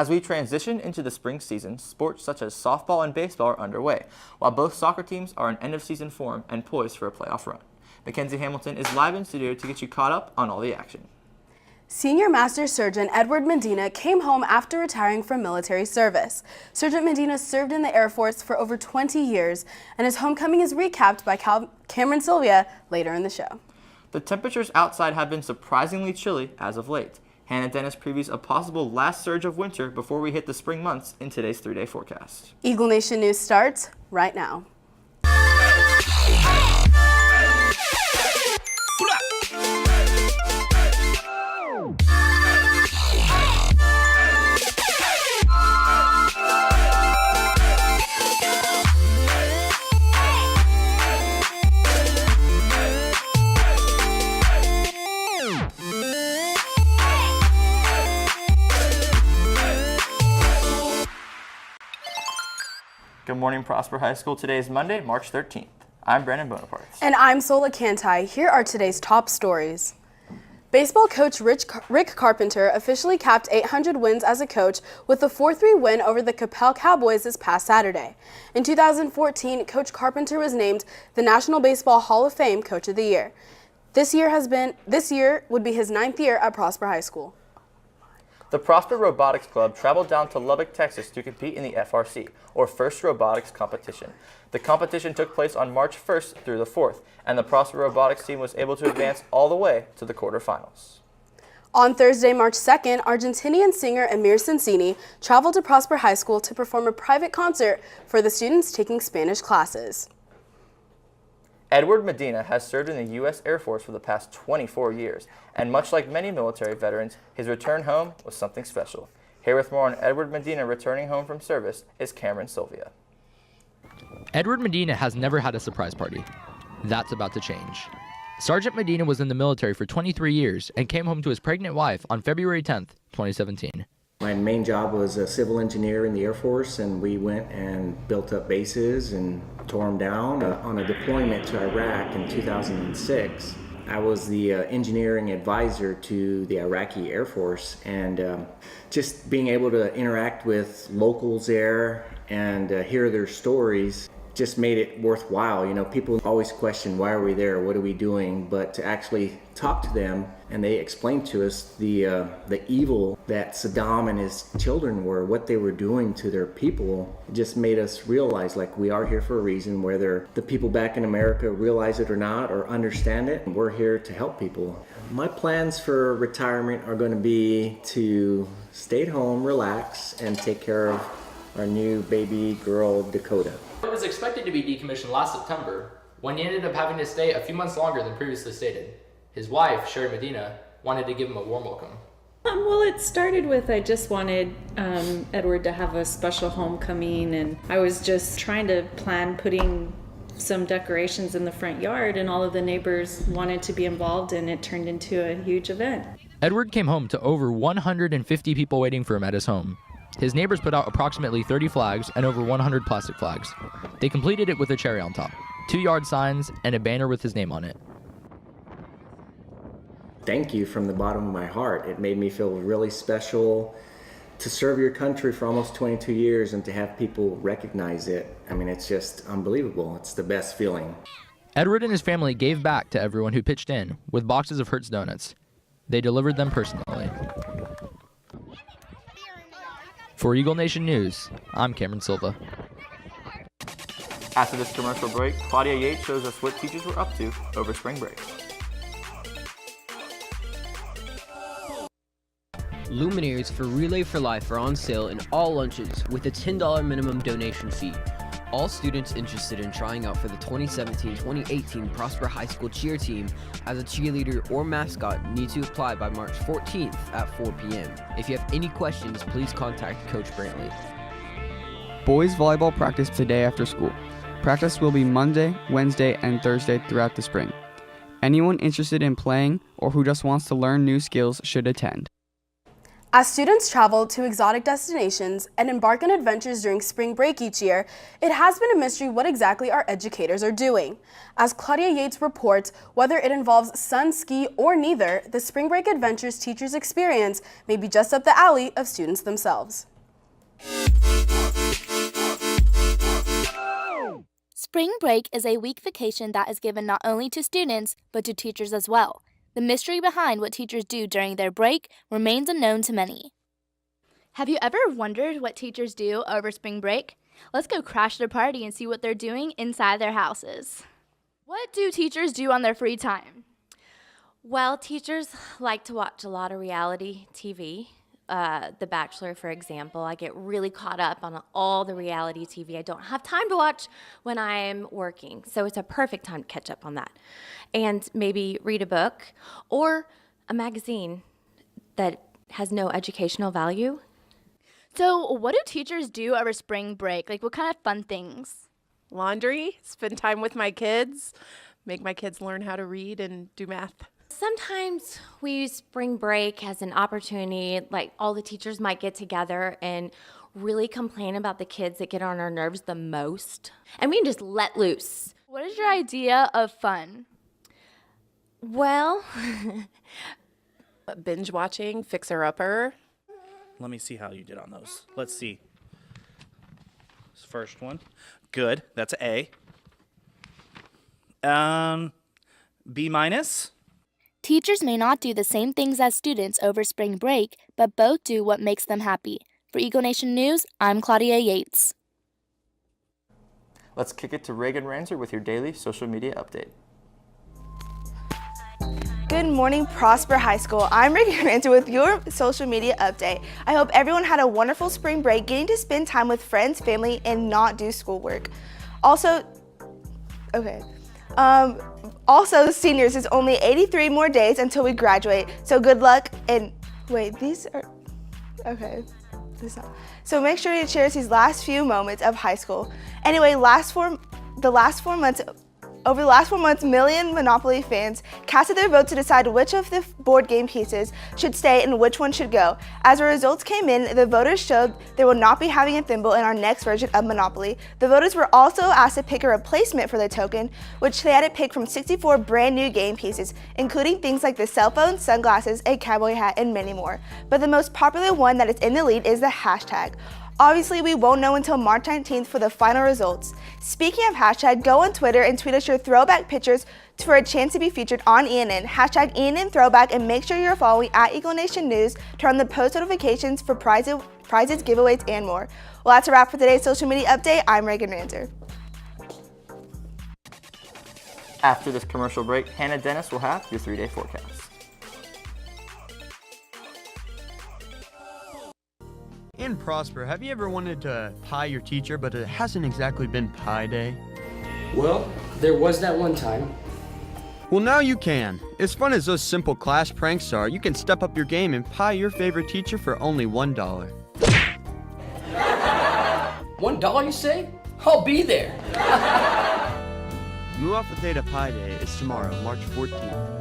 As we transition into the spring season, sports such as softball and baseball are underway, while both soccer teams are in end-of-season form and poised for a playoff run. Mackenzie Hamilton is live in studio to get you caught up on all the action. Senior Master Sergeant Edward Medina came home after retiring from military service. Sergeant Medina served in the Air Force for over 20 years, and his homecoming is recapped by Cameron Sylvia later in the show. The temperatures outside have been surprisingly chilly as of late. Hannah Dennis previews a possible last surge of winter before we hit the spring months in today's 3-day forecast. Eagle Nation News starts right now. Good morning, Prosper High School. Today is Monday, March 13th. I'm Brandon Bonaparte. And I'm Sola Cantai. Here are today's top stories. Baseball coach Rick Carpenter officially capped 800 wins as a coach with a 4-3 win over the Capel Cowboys this past Saturday. In 2014, Coach Carpenter was named the National Baseball Hall of Fame Coach of the Year. This year would be his 9th year at Prosper High School. The Prosper Robotics Club traveled down to Lubbock, Texas to compete in the FRC, or First Robotics Competition. The competition took place on March 1st through the 4th, and the Prosper Robotics team was able to advance all the way to the quarterfinals. On Thursday, March 2nd, Argentinian singer Amir Sensini traveled to Prosper High School to perform a private concert for the students taking Spanish classes. Edward Medina has served in the U.S. Air Force for the past 24 years, and much like many military veterans, his return home was something special. Here with more on Edward Medina returning home from service is Cameron Sylvia. Edward Medina has never had a surprise party. That's about to change. Sergeant Medina was in the military for 23 years and came home to his pregnant wife on February 10th, 2017. My main job was a civil engineer in the Air Force, and we went and built up bases and tore them down. On a deployment to Iraq in 2006, I was the engineering advisor to the Iraqi Air Force, and just being able to interact with locals there and hear their stories just made it worthwhile. You know, people always question, why are we there? What are we doing? But to actually talk to them, and they explained to us the evil that Saddam and his children were, what they were doing to their people, just made us realize, like, we are here for a reason, whether the people back in America realize it or not or understand it. We're here to help people. My plans for retirement are going to be to stay at home, relax, and take care of our new baby girl, Dakota. It was expected to be decommissioned last September, when he ended up having to stay a few months longer than previously stated. His wife, Sherry Medina, wanted to give him a warm welcome. Well, it started with I just wanted Edward to have a special homecoming, and I was just trying to plan putting some decorations in the front yard, and all of the neighbors wanted to be involved, and it turned into a huge event. Edward came home to over 150 people waiting for him at his home. His neighbors put out approximately 30 flags and over 100 plastic flags. They completed it with a cherry on top, 2 yard signs, and a banner with his name on it. Thank you from the bottom of my heart. It made me feel really special to serve your country for almost 22 years and to have people recognize it. I mean, it's just unbelievable. It's the best feeling. Edward and his family gave back to everyone who pitched in with boxes of Hertz donuts. They delivered them personally. For Eagle Nation News, I'm Cameron Silva. After this commercial break, Claudia Yates shows us what teachers were up to over spring break. Luminaries for Relay for Life are on sale in all lunches with a $10 minimum donation fee. All students interested in trying out for the 2017-2018 Prosper High School cheer team as a cheerleader or mascot need to apply by March 14th at 4 p.m. If you have any questions, please contact Coach Brantley. Boys volleyball practice today after school. Practice will be Monday, Wednesday, and Thursday throughout the spring. Anyone interested in playing or who just wants to learn new skills should attend. As students travel to exotic destinations and embark on adventures during spring break each year, it has been a mystery what exactly our educators are doing. As Claudia Yates reports, whether it involves sun, ski, or neither, the spring break adventures teachers experience may be just up the alley of students themselves. Spring break is a week vacation that is given not only to students, but to teachers as well. The mystery behind what teachers do during their break remains unknown to many. Have you ever wondered what teachers do over spring break? Let's go crash their party and see what they're doing inside their houses. What do teachers do on their free time? Well, teachers like to watch a lot of reality TV. The Bachelor, for example. I get really caught up on all the reality TV I don't have time to watch when I'm working. So it's a perfect time to catch up on that. And maybe read a book or a magazine that has no educational value. So what do teachers do over spring break? Like, what kind of fun things? Laundry, spend time with my kids, make my kids learn how to read and do math. Sometimes we use spring break as an opportunity, like all the teachers might get together and really complain about the kids that get on our nerves the most. And we can just let loose. What is your idea of fun? Well, binge watching, Fixer Upper. Let me see how you did on those. Let's see. This first one. Good. That's an A. B minus. Teachers may not do the same things as students over spring break, but both do what makes them happy. For Eagle Nation News, I'm Claudia Yates. Let's kick it to Reagan Ranzer with your daily social media update. Good morning, Prosper High School. I'm Reagan Ranzer with your social media update. I hope everyone had a wonderful spring break, getting to spend time with friends, family, and not do schoolwork. Also, seniors, it's only 83 more days until we graduate, so good luck. And wait, these are, okay. So make sure you cherish these last few moments of high school. Anyway, over the last 4 months, million Monopoly fans casted their vote to decide which of the board game pieces should stay and which one should go. As the results came in, the voters showed they will not be having a thimble in our next version of Monopoly. The voters were also asked to pick a replacement for the token, which they had to pick from 64 brand new game pieces, including things like the cell phone, sunglasses, a cowboy hat, and many more. But the most popular one that is in the lead is the hashtag. Obviously, we won't know until March 19th for the final results. Speaking of hashtag, go on Twitter and tweet us your throwback pictures for a chance to be featured on ENN. Hashtag ENN Throwback, and make sure you're following at Eagle Nation News. Turn on the post notifications for prizes, giveaways, and more. Well, that's a wrap for today's social media update. I'm Reagan Ranzer. After this commercial break, Hannah Dennis will have your 3-day forecast. In Prosper, have you ever wanted to pie your teacher, but it hasn't exactly been pie day? Well, there was that one time. Well, now you can. As fun as those simple class pranks are, you can step up your game and pie your favorite teacher for only $1. $1, you say? I'll be there. Muafa Theta Pi Day is tomorrow, March 14th.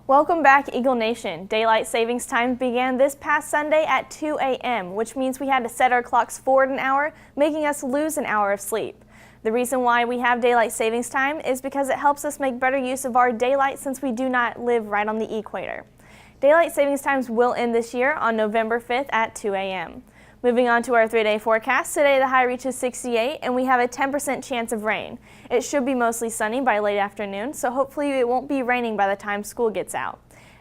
Welcome back, Eagle Nation. Daylight savings time began this past Sunday at 2 a.m., which means we had to set our clocks forward an hour, making us lose an hour of sleep. The reason why we have daylight savings time is because it helps us make better use of our daylight since we do not live right on the equator. Daylight savings times will end this year on November 5th at 2 a.m. Moving on to our 3-day forecast, today the high reaches 68 and we have a 10% chance of rain. It should be mostly sunny by late afternoon, so hopefully it won't be raining by the time school gets out.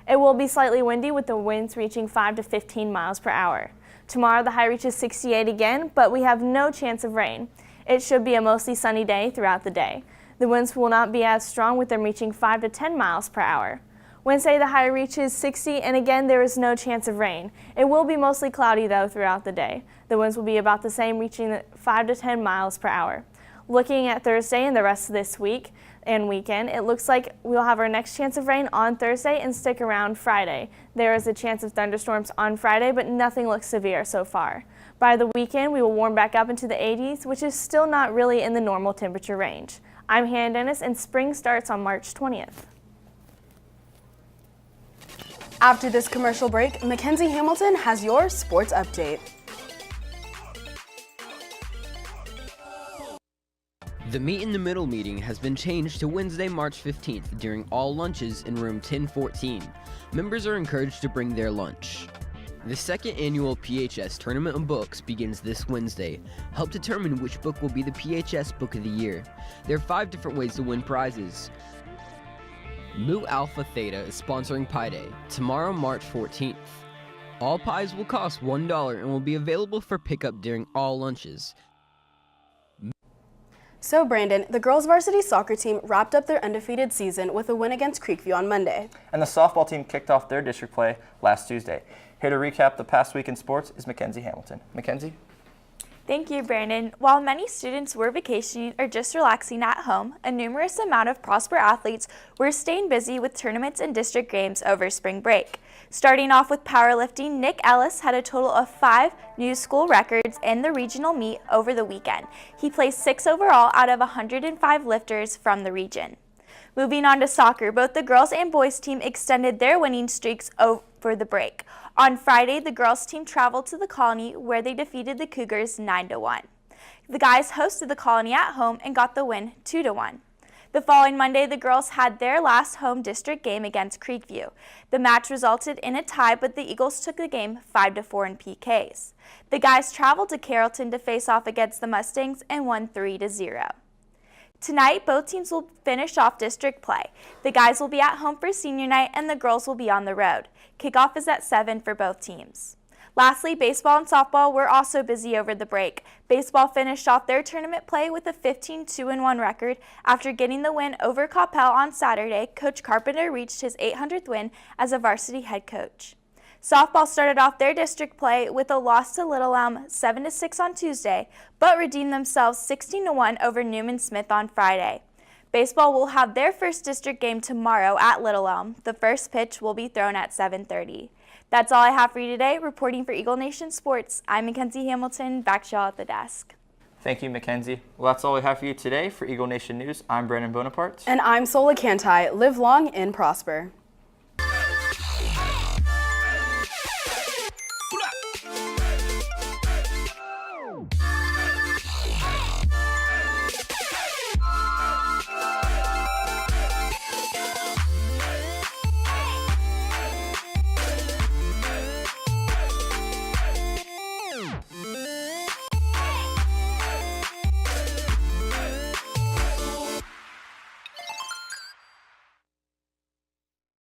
It will be slightly windy with the winds reaching 5 to 15 miles per hour. Tomorrow the high reaches 68 again, but we have no chance of rain. It should be a mostly sunny day throughout the day. The winds will not be as strong with them reaching 5 to 10 miles per hour. Wednesday, the high reaches 60, and again, there is no chance of rain. It will be mostly cloudy, though, throughout the day. The winds will be about the same, reaching 5 to 10 miles per hour. Looking at Thursday and the rest of this week and weekend, it looks like we'll have our next chance of rain on Thursday and stick around Friday. There is a chance of thunderstorms on Friday, but nothing looks severe so far. By the weekend, we will warm back up into the 80s, which is still not really in the normal temperature range. I'm Hannah Dennis, and spring starts on March 20th. After this commercial break, Mackenzie Hamilton has your sports update. The Meet in the Middle meeting has been changed to Wednesday, March 15th during all lunches in room 1014. Members are encouraged to bring their lunch. The second annual PHS Tournament of Books begins this Wednesday. Help determine which book will be the PHS Book of the Year. There are 5 different ways to win prizes. Mu Alpha Theta is sponsoring Pi Day, tomorrow, March 14th. All pies will cost $1 and will be available for pickup during all lunches. So Brandon, the girls varsity soccer team wrapped up their undefeated season with a win against Creekview on Monday. And the softball team kicked off their district play last Tuesday. Here to recap the past week in sports is Mackenzie Hamilton. Mackenzie? Thank you, Brandon. While many students were vacationing or just relaxing at home, a numerous amount of Prosper athletes were staying busy with tournaments and district games over spring break. Starting off with powerlifting, Nick Ellis had a total of 5 new school records in the regional meet over the weekend. He placed 6 overall out of 105 lifters from the region. Moving on to soccer, both the girls and boys team extended their winning streaks over the break. On Friday, the girls team traveled to the Colony where they defeated the Cougars 9-1. The guys hosted the Colony at home and got the win 2-1. The following Monday, the girls had their last home district game against Creekview. The match resulted in a tie, but the Eagles took the game 5-4 in PKs. The guys traveled to Carrollton to face off against the Mustangs and won 3-0. Tonight, both teams will finish off district play. The guys will be at home for senior night and the girls will be on the road. Kickoff is at 7 for both teams. Lastly, baseball and softball were also busy over the break. Baseball finished off their tournament play with a 15-2-1 record. After getting the win over Coppell on Saturday, Coach Carpenter reached his 800th win as a varsity head coach. Softball started off their district play with a loss to Little Elm 7-6 on Tuesday, but redeemed themselves 16-1 over Newman Smith on Friday. Baseball will have their first district game tomorrow at Little Elm. The first pitch will be thrown at 7:30. That's all I have for you today. Reporting for Eagle Nation Sports, I'm Mackenzie Hamilton. Back to y'all at the desk. Thank you, Mackenzie. Well, that's all we have for you today. For Eagle Nation News, I'm Brandon Bonaparte. And I'm Sola Cantai. Live long and prosper.